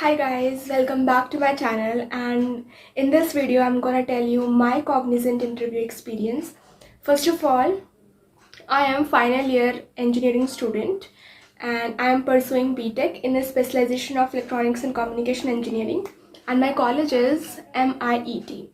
Hi guys, welcome back to my channel, and in this video I'm gonna tell you my Cognizant interview experience. First of all, I am final year engineering student and I am pursuing BTech in the specialization of Electronics and Communication Engineering, and my college is MIET,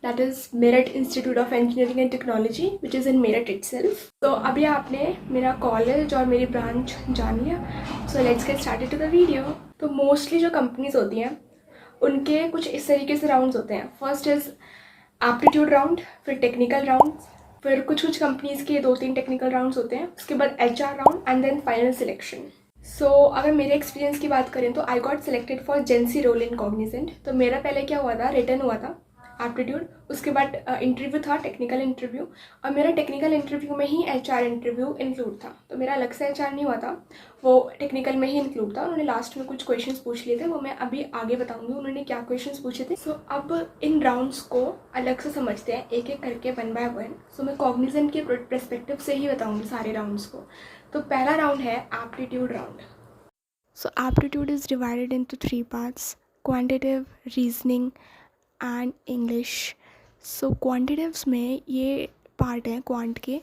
that is Merit Institute of Engineering and Technology, which is in Merit itself. So अभी आपने मेरा college और मेरी branch जान लिया, so let's get started to the video. तो mostly जो companies होती हैं उनके कुछ इस तरीके से राउंड्स होते हैं. फर्स्ट इज़ एप्टीट्यूड राउंड, फिर टेक्निकल राउंड, फिर कुछ कंपनीज़ के 2-3 टेक्निकल राउंड्स होते हैं, उसके बाद HR round and then final selection. So अगर मेरे एक्सपीरियंस की बात करें तो I got selected for GenC role in Cognizant. तो मेरा पहले क्या हुआ था, रिटर्न हुआ था एप्टीट्यूड, उसके बाद इंटरव्यू था, टेक्निकल इंटरव्यू, और मेरा टेक्निकल इंटरव्यू में ही HR इंटरव्यू इंक्लूड था. तो मेरा अलग से HR नहीं हुआ था, वो टेक्निकल में ही इंक्लूड था. उन्होंने लास्ट में कुछ क्वेश्चंस पूछ लिए थे, वो मैं अभी आगे बताऊंगी उन्होंने क्या क्वेश्चंस पूछे थे. सो अब इन राउंड्स को अलग से समझते हैं, एक एक करके 1 by 1. सो मैं कॉग्निजेंट के परस्पेक्टिव से ही बताऊँगी सारे राउंड्स को. तो पहला राउंड है aptitude round. So aptitude is divided into 3 parts: quantitative, reasoning and English. So quantitatives में ये पार्ट है क्वांट के.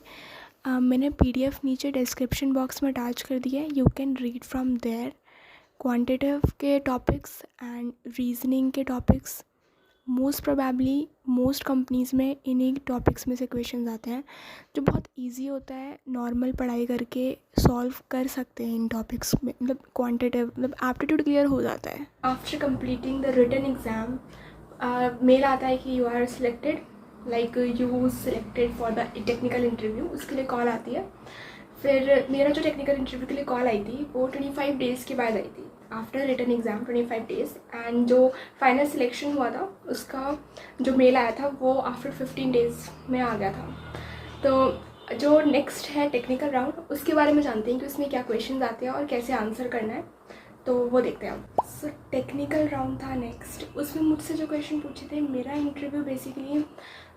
मैंने PDF नीचे डिस्क्रिप्शन बॉक्स में अटैच कर दिया है, you can read from there. Quantitative के टॉपिक्स एंड रीजनिंग के topics most probably most companies में इन्हीं टॉपिक्स में से क्वेश्चंस आते हैं, जो बहुत इजी होता है, नॉर्मल पढ़ाई करके सॉल्व कर सकते हैं इन टॉपिक्स में. मतलब क्वांटिटेटिव मतलब एप्टीट्यूड क्लियर हो जाता है. After completing the written exam mail आता है कि you are selected, like you selected for the technical interview. उसके लिए कॉल आती है. फिर मेरा जो टेक्निकल इंटरव्यू के लिए कॉल आई थी वो 25 डेज़ के बाद आई थी, after written exam 25 days. And जो फाइनल सिलेक्शन हुआ था उसका जो मेल आया था वो आफ्टर 15 डेज़ में आ गया था. तो जो नेक्स्ट है टेक्निकल राउंड, उसके बारे में जानते हैं कि उसमें क्या क्वेश्चंस आते हैं और कैसे आंसर करना है, तो वो देखते हैं हम. सो टेक्निकल राउंड था नेक्स्ट. उसमें मुझसे जो क्वेश्चन पूछे थे, मेरा इंटरव्यू बेसिकली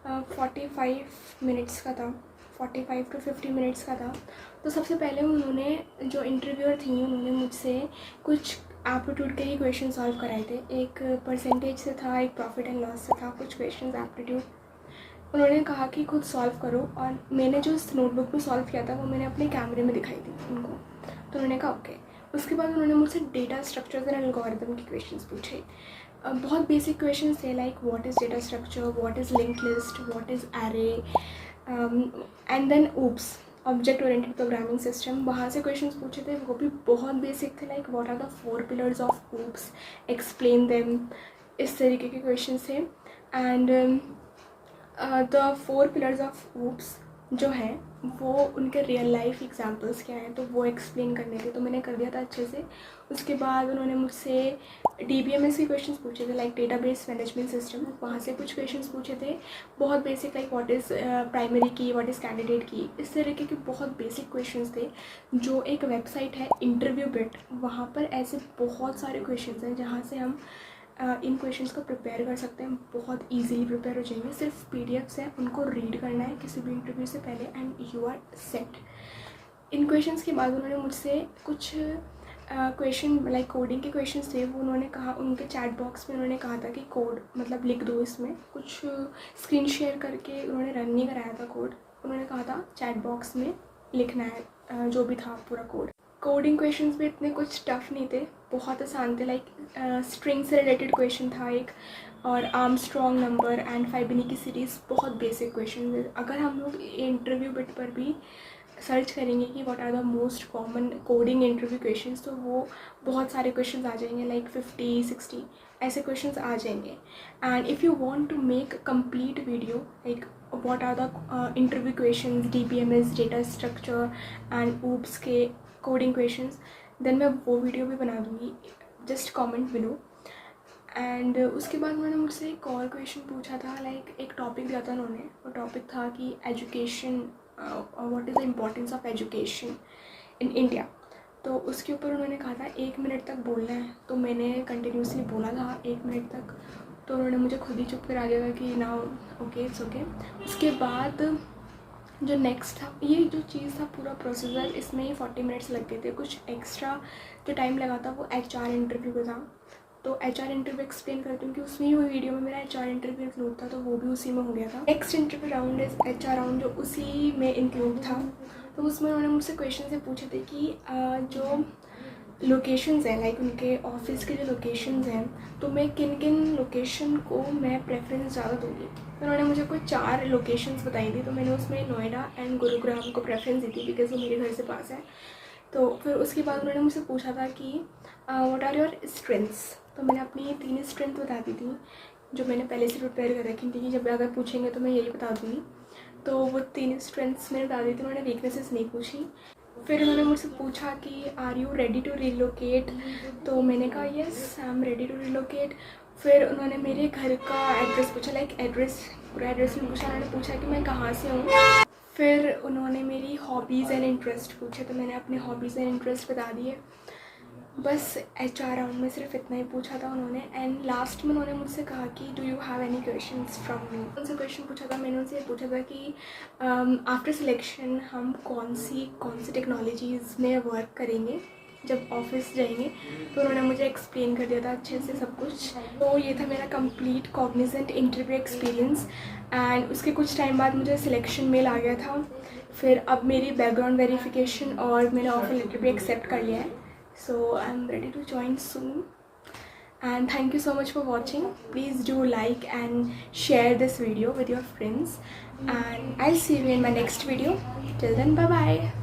45 मिनट्स का था, 45 to 50 मिनट्स का था. तो सबसे पहले उन्होंने जो इंटरव्यूअर थी उन्होंने मुझसे कुछ एप्टीट्यूड के ही क्वेश्चन सॉल्व कराए थे. एक परसेंटेज से था, एक प्रॉफिट एंड लॉस से था, कुछ क्वेश्चन एप्टीट्यूड. उन्होंने कहा कि खुद सॉल्व करो, और मैंने जो इस नोटबुक में सॉल्व किया था वो मैंने अपने कैमरे में दिखाई थी उनको. तो उन्होंने कहा ओके. उसके बाद उन्होंने मुझसे डेटा स्ट्रक्चर्स एंड एल्गोरिथम के क्वेश्चंस पूछे. बहुत बेसिक क्वेश्चन थे, like what is data structure, what is linked list, what is array, and then OOPs object oriented programming system. वहाँ से क्वेश्चंस पूछे थे, वो भी बहुत बेसिक थे, like what are the 4 pillars of OOPs, explain them, इस तरीके के क्वेश्चन थे. And the 4 pillars of OOPs जो हैं वो उनके रियल लाइफ एग्जांपल्स क्या हैं, तो वो एक्सप्लेन करने थे. तो मैंने कर दिया था अच्छे से. उसके बाद उन्होंने मुझसे DBMS के क्वेश्चंस पूछे थे, लाइक डेटाबेस मैनेजमेंट सिस्टम. वहाँ से कुछ क्वेश्चंस पूछे थे बहुत basic, like what is primary की, व्हाट इज़ कैंडिडेट की, इस तरीके के बहुत बेसिक क्वेश्चंस थे. जो एक वेबसाइट है इंटरव्यू बिट, वहाँ पर ऐसे बहुत सारे क्वेश्चंस हैं जहाँ से हम इन क्वेश्चंस को प्रिपेयर कर सकते हैं. बहुत इजीली प्रिपेयर हो जाएंगे. सिर्फ PDFs हैं, उनको रीड करना है किसी भी इंटरव्यू से पहले एंड यू आर सेट. इन क्वेश्चंस के बाद उन्होंने मुझसे कुछ क्वेश्चन लाइक कोडिंग के क्वेश्चंस थे, वो उन्होंने कहा, उनके चैट बॉक्स में उन्होंने कहा था कि कोड मतलब लिख दो इसमें. कुछ स्क्रीन शेयर करके उन्होंने रन नहीं कराया था कोड. उन्होंने कहा था चैट बॉक्स में लिखना है जो भी था पूरा कोड. कोडिंग क्वेश्चंस भी इतने कुछ टफ नहीं थे, बहुत आसान थे. लाइक स्ट्रिंग से रिलेटेड क्वेश्चन था एक, और आर्मस्ट्रॉन्ग नंबर एंड फाइबोनाची सीरीज़, बहुत बेसिक क्वेश्चन. अगर हम लोग इंटरव्यू बिट पर भी सर्च करेंगे कि what are the most common coding interview questions, तो वो बहुत सारे क्वेश्चंस आ जाएंगे, लाइक 50-60 ऐसे क्वेश्चंस आ जाएंगे. And if you want to make complete video like what are the interview questions, DBMS, data structure and OOPS के कोडिंग क्वेश्चंस, देन मैं वो वीडियो भी बना दूँगी. Just comment below. एंड उसके बाद उन्होंने मुझसे एक और क्वेश्चन पूछा था, लाइक एक टॉपिक दिया था उन्होंने. वो टॉपिक था कि education, what is the importance of education in India. तो उसके ऊपर उन्होंने कहा था 1 मिनट तक बोलना है. तो मैंने कंटिन्यूसली बोला था 1 मिनट तक. तो उन्होंने मुझे खुद ही चुप करा दिया था कि नाउ ओके इट्स ओके. उसके बाद जो नेक्स्ट था, ये जो चीज़ था पूरा प्रोसीजर, इसमें ही 40 मिनट्स लग गए थे. कुछ एक्स्ट्रा जो टाइम लगा था वो HR इंटरव्यू का था. तो HR इंटरव्यू एक्सप्लेन करती हूँ कि उसमें ही वो वीडियो में मेरा HR इंटरव्यू इंक्लूड था, तो वो भी उसी में हो गया था। Next interview round is HR round, जो उसी में इंक्लूड था। तो उसमें उन्होंने मुझसे क्वेश्चन से पूछे थे कि जो लोकेशंस हैं, लाइक उनके ऑफिस के जो लोकेशंस हैं, तो मैं किन किन लोकेशन को मैं प्रेफरेंस ज़्यादा दूँगी। तो उन्होंने मुझे कोई 4 लोकेशंस बताई थी, तो मैंने उसमें नोएडा एंड गुरुग्राम को प्रेफरेंस दी थी बिकॉज वो मेरे घर से पास है। तो फिर उसके बाद उन्होंने मुझसे पूछा था कि व्हाट आर योर स्ट्रेंथ्स। तो मैंने अपनी 3 स्ट्रेंथ बता दी थी जो मैंने पहले से प्रिपेयर कर रखी थी कि जब अगर पूछेंगे तो मैं यही बता दूँगी। तो वो 3 स्ट्रेंथ्स मैंने बता दी थी, उन्होंने वीकनेसेस नहीं पूछी। फिर उन्होंने मुझसे पूछा कि are you ready to relocate, तो मैंने कहा yes I am ready to relocate. फिर उन्होंने मेरे घर का एड्रेस पूछा, लाइक एड्रेस, पूरा एड्रेस में पूछा। उन्होंने पूछा कि मैं कहाँ से हूँ। फिर उन्होंने मेरी हॉबीज़ एंड इंटरेस्ट पूछे, तो मैंने अपने हॉबीज़ एंड इंटरेस्ट बता दिए। बस HR राउंड में सिर्फ इतना ही पूछा था उन्होंने। एंड लास्ट में उन्होंने मुझसे कहा कि do you have any questions from me. उनसे क्वेश्चन पूछा था, मैंने उनसे पूछा था कि आफ्टर सिलेक्शन हम कौन सी टेक्नोलॉजीज़ में वर्क करेंगे जब ऑफिस जाएंगे। तो उन्होंने मुझे एक्सप्लेन कर दिया था अच्छे से सब कुछ। तो ये था मेरा complete Cognizant interview experience. And उसके कुछ टाइम बाद मुझे सिलेक्शन मेल आ गया था। फिर अब मेरी बैकग्राउंड वेरिफिकेशन और मैंने ऑफर लेटर भी एक्सेप्ट कर लिया है। So I'm ready to join soon, and thank you so much for watching. Please do like and share this video with your friends, and I'll see you in my next video. Till then, bye bye.